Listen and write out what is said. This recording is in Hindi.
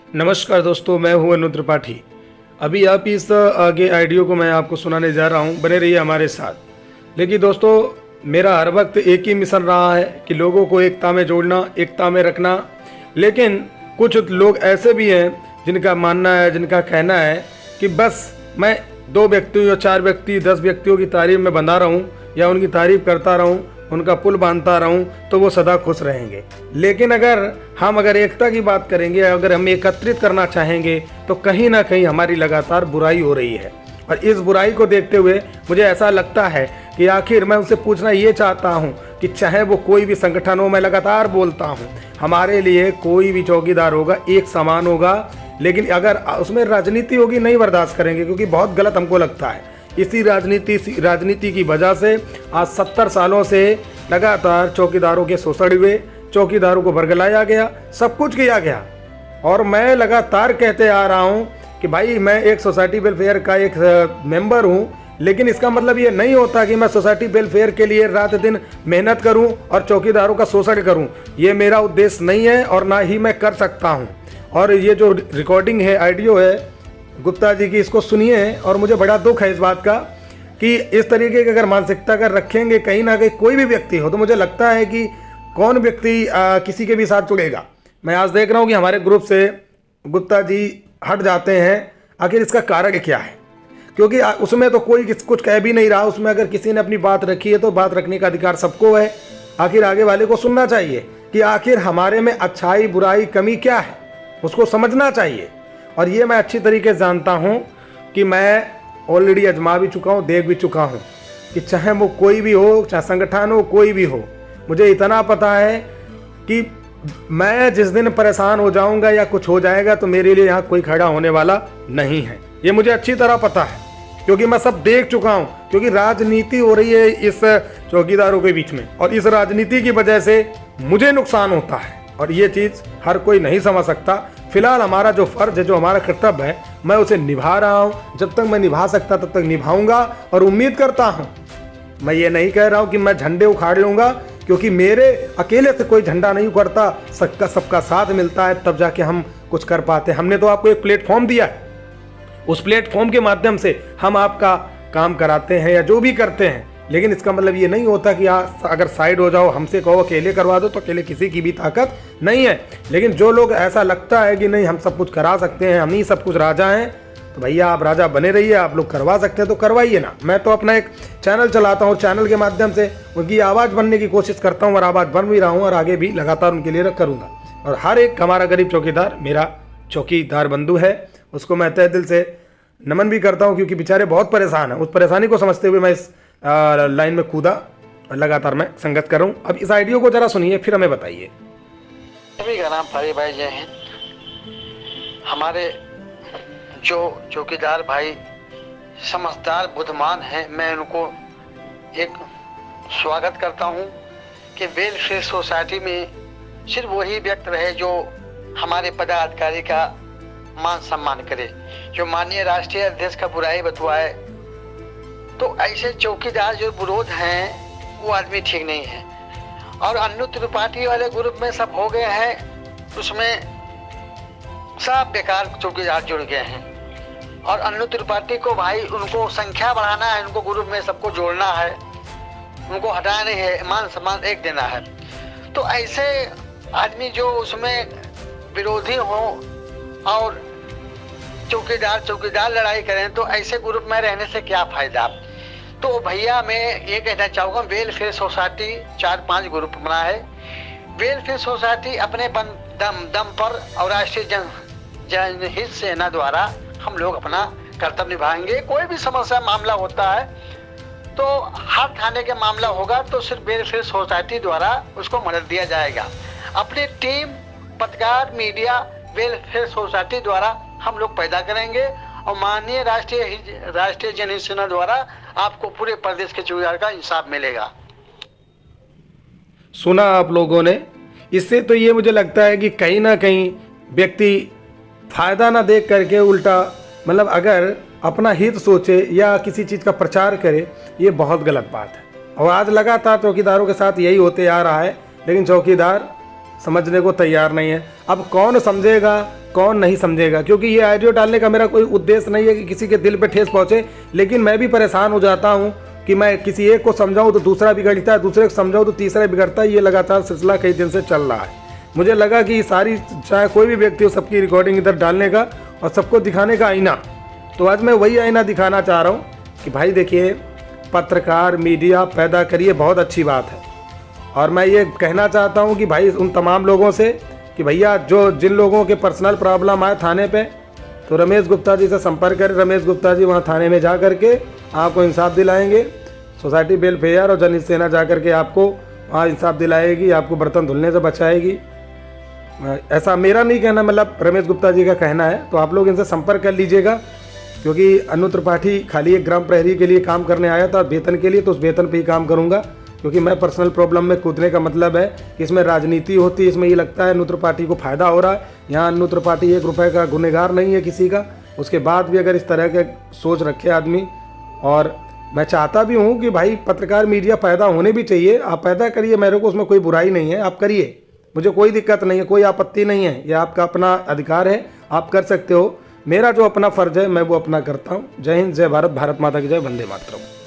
नमस्कार दोस्तों, मैं हूं अनु त्रिपाठी। अभी आप इस आगे ऑडियो को मैं आपको सुनाने जा रहा हूं, बने रहिए हमारे साथ। लेकिन दोस्तों, मेरा हर वक्त एक ही मिशन रहा है कि लोगों को एकता में जोड़ना, एकता में रखना। लेकिन कुछ लोग ऐसे भी हैं जिनका मानना है, जिनका कहना है कि बस मैं 2 व्यक्तियों या 4 व्यक्ति 10 व्यक्तियों की तारीफ में बंधा रहूं या उनकी तारीफ करता रहूं, उनका पुल बांधता रहूं तो वो सदा खुश रहेंगे। लेकिन अगर एकता की बात करेंगे, अगर हम एकत्रित करना चाहेंगे तो कहीं ना कहीं हमारी लगातार बुराई हो रही है। और इस बुराई को देखते हुए मुझे ऐसा लगता है कि आखिर मैं उनसे पूछना ये चाहता हूँ कि चाहे वो कोई भी संगठन हो, मैं लगातार बोलता हूँ हमारे लिए कोई भी चौकीदार होगा एक समान होगा। लेकिन अगर उसमें राजनीति होगी नहीं बर्दाश्त करेंगे, क्योंकि बहुत गलत हमको लगता है। इसी राजनीति की वजह से आज 70 सालों से लगातार चौकीदारों के शोषण हुए, चौकीदारों को बरगलाया गया, सब कुछ किया गया। और मैं लगातार कहते आ रहा हूं कि भाई मैं एक सोसाइटी वेलफेयर का एक मेंबर हूं, लेकिन इसका मतलब ये नहीं होता कि मैं सोसाइटी वेलफेयर के लिए रात दिन मेहनत करूं और चौकीदारों का शोषण करूं। ये मेरा उद्देश्य नहीं है और ना ही मैं कर सकता हूं। और ये जो रिकॉर्डिंग है, ऑडियो है गुप्ता जी की, इसको सुनिए। और मुझे बड़ा दुख है इस बात का कि इस तरीके की अगर मानसिकता अगर रखेंगे कहीं ना कहीं कोई भी व्यक्ति हो, तो मुझे लगता है कि कौन व्यक्ति किसी के भी साथ जुड़ेगा। मैं आज देख रहा हूँ कि हमारे ग्रुप से गुप्ता जी हट जाते हैं। आखिर इसका कारण क्या है? क्योंकि उसमें तो कोई कुछ कह भी नहीं रहा। उसमें अगर किसी ने अपनी बात रखी है तो बात रखने का अधिकार सबको है। आखिर आगे वाले को सुनना चाहिए कि आखिर हमारे में अच्छाई, बुराई, कमी क्या है, उसको समझना चाहिए। और ये मैं अच्छी तरीके से जानता हूँ कि मैं ऑलरेडी आजमा भी चुका हूँ, देख भी चुका हूँ कि चाहे वो कोई भी हो, चाहे संगठन हो, कोई भी हो, मुझे इतना पता है कि मैं जिस दिन परेशान हो जाऊंगा या कुछ हो जाएगा तो मेरे लिए यहाँ कोई खड़ा होने वाला नहीं है। ये मुझे अच्छी तरह पता है, क्योंकि मैं सब देख चुका हूँ। क्योंकि राजनीति हो रही है इस चौकीदारों के बीच में, और इस राजनीति की वजह से मुझे नुकसान होता है। और ये चीज़ हर कोई नहीं समझ सकता। फिलहाल हमारा जो फर्ज है, जो हमारा कर्तव्य है, मैं उसे निभा रहा हूँ। जब तक मैं निभा सकता तब तक निभाऊंगा। और उम्मीद करता हूँ, मैं ये नहीं कह रहा हूँ कि मैं झंडे उखाड़ लूँगा, क्योंकि मेरे अकेले से कोई झंडा नहीं उखड़ता। सबका साथ मिलता है तब जाके हम कुछ कर पाते हैं। हमने तो आपको एक प्लेटफॉर्म दिया है, उस प्लेटफॉर्म के माध्यम से हम आपका काम कराते हैं या जो भी करते हैं। लेकिन इसका मतलब ये नहीं होता कि अगर साइड हो जाओ, हमसे कहो अकेले करवा दो, तो अकेले किसी की भी ताकत नहीं है। लेकिन जो लोग ऐसा लगता है कि नहीं हम सब कुछ करा सकते हैं, हम ही सब कुछ राजा हैं, तो भैया आप राजा बने रहिए। आप लोग करवा सकते हैं तो करवाइए ना। मैं तो अपना एक चैनल चलाता हूँ, चैनल के माध्यम से उनकी आवाज़ बनने की कोशिश करता हूँ और आवाज़ बन भी रहा हूँ और आगे भी लगातार उनके लिए करूँगा। और हर एक हमारा गरीब चौकीदार मेरा चौकीदार बंधु है, उसको मैं तहे दिल से नमन भी करता हूँ, क्योंकि बेचारे बहुत परेशान हैं। उस परेशानी को समझते हुए मैं इस लाइन में कूदा और लगातार मैं संगत कर रहा हूँ। अब इस आइडियो को जरा सुनिए, फिर हमें बताइए। सभी का नाम फरी भाई जय हिंद। हमारे जो चौकीदार भाई समझदार बुद्धिमान हैं, मैं उनको एक स्वागत करता हूं कि वेलफेयर सोसाइटी में सिर्फ वही व्यक्ति रहे जो हमारे पदाधिकारी का मान सम्मान करे, जो माननीय राष्ट्रीय अध्यक्ष का बुराई बतवाए। तो ऐसे चौकीदार जो विरोध हैं वो आदमी ठीक नहीं है। और अनु त्रिपाठी वाले ग्रुप में सब हो गए हैं, उसमें सब बेकार चौकीदार जुड़ गए हैं। और अनु त्रिपाठी को भाई उनको संख्या बढ़ाना है, उनको ग्रुप में सबको जोड़ना है, उनको हटाना नहीं है, मान सम्मान एक देना है। तो ऐसे आदमी जो उसमें विरोधी हो और चौकीदार लड़ाई करें, तो ऐसे ग्रुप में रहने से क्या फायदा। तो भैया मैं ये कहना चाहूँगा, वेलफेयर सोसाइटी 4-5 ग्रुप बना है। वेलफेयर सोसाइटी अपने दम पर और राष्ट्रीय जनहित सेना द्वारा हम लोग अपना कर्तव्य निभाएंगे। कोई भी समस्या मामला होता है तो हाथ थाने के मामला होगा तो सिर्फ वेलफेयर सोसाइटी द्वारा उसको मदद दिया जाएगा। अपनी टीम, पत्रकार, मीडिया वेलफेयर सोसाइटी द्वारा हम लोग पैदा करेंगे और माननीय राष्ट्रीय जनहित सेना द्वारा आपको पूरे प्रदेश के चौकीदार का इंसाफ मिलेगा। सुना आप लोगों ने। इससे तो ये मुझे लगता है कि कहीं ना कहीं व्यक्ति फायदा ना देख करके उल्टा मतलब अगर अपना हित सोचे या किसी चीज़ का प्रचार करे, ये बहुत गलत बात है। और आज लगातार चौकीदारों के साथ यही होते आ रहा है, लेकिन चौकीदार समझने को तैयार नहीं है। अब कौन समझेगा कौन नहीं समझेगा, क्योंकि ये ऑडियो डालने का मेरा कोई उद्देश्य नहीं है कि किसी के दिल पे ठेस पहुंचे, लेकिन मैं भी परेशान हो जाता हूं कि मैं किसी एक को समझाऊं तो दूसरा बिगड़ता है, दूसरे को समझाऊं तो तीसरा बिगड़ता है। ये लगातार सिलसिला कई दिन से चल रहा है। मुझे लगा कि सारी, चाहे कोई भी व्यक्ति हो, सबकी रिकॉर्डिंग इधर डालने का और सबको दिखाने का आईना। तो आज मैं वही आईना दिखाना चाह रहा हूँ कि भाई देखिए, पत्रकार मीडिया पैदा करिए, बहुत अच्छी बात है। और मैं ये कहना चाहता हूँ कि भाई उन तमाम लोगों से कि भैया जो जिन लोगों के पर्सनल प्रॉब्लम आए थाने पे, तो रमेश गुप्ता जी से संपर्क करें। रमेश गुप्ता जी वहाँ थाने में जा करके आपको इंसाफ दिलाएंगे। सोसाइटी वेलफेयर और जन सेना जा करके आपको वहाँ इंसाफ दिलाएगी, आपको बर्तन धुलने से बचाएगी। ऐसा मेरा नहीं कहना, मतलब रमेश गुप्ता जी का कहना है। तो आप लोग इनसे संपर्क कर लीजिएगा, क्योंकि अनु त्रिपाठी खाली एक ग्राम प्रहरी के लिए काम करने आया था वेतन के लिए, तो उस वेतन पे ही काम करूँगा। क्योंकि मैं पर्सनल प्रॉब्लम में कूदने का मतलब है कि इसमें राजनीति होती है, इसमें ये लगता है अनु त्रिपाठी को फ़ायदा हो रहा है। यहाँ अनु त्रिपाठी 1 रुपये का गुनहगार नहीं है किसी का। उसके बाद भी अगर इस तरह के सोच रखे आदमी, और मैं चाहता भी हूँ कि भाई पत्रकार मीडिया पैदा होने भी चाहिए, आप पैदा करिए, मेरे को उसमें कोई बुराई नहीं है, आप करिए, मुझे कोई दिक्कत नहीं है, कोई आपत्ति नहीं है, ये आपका अपना अधिकार है, आप कर सकते हो। मेरा जो अपना फ़र्ज़ है मैं वो अपना करता हूँ। जय हिंद, जय भारत, भारत माता की जय, वंदे मातरम।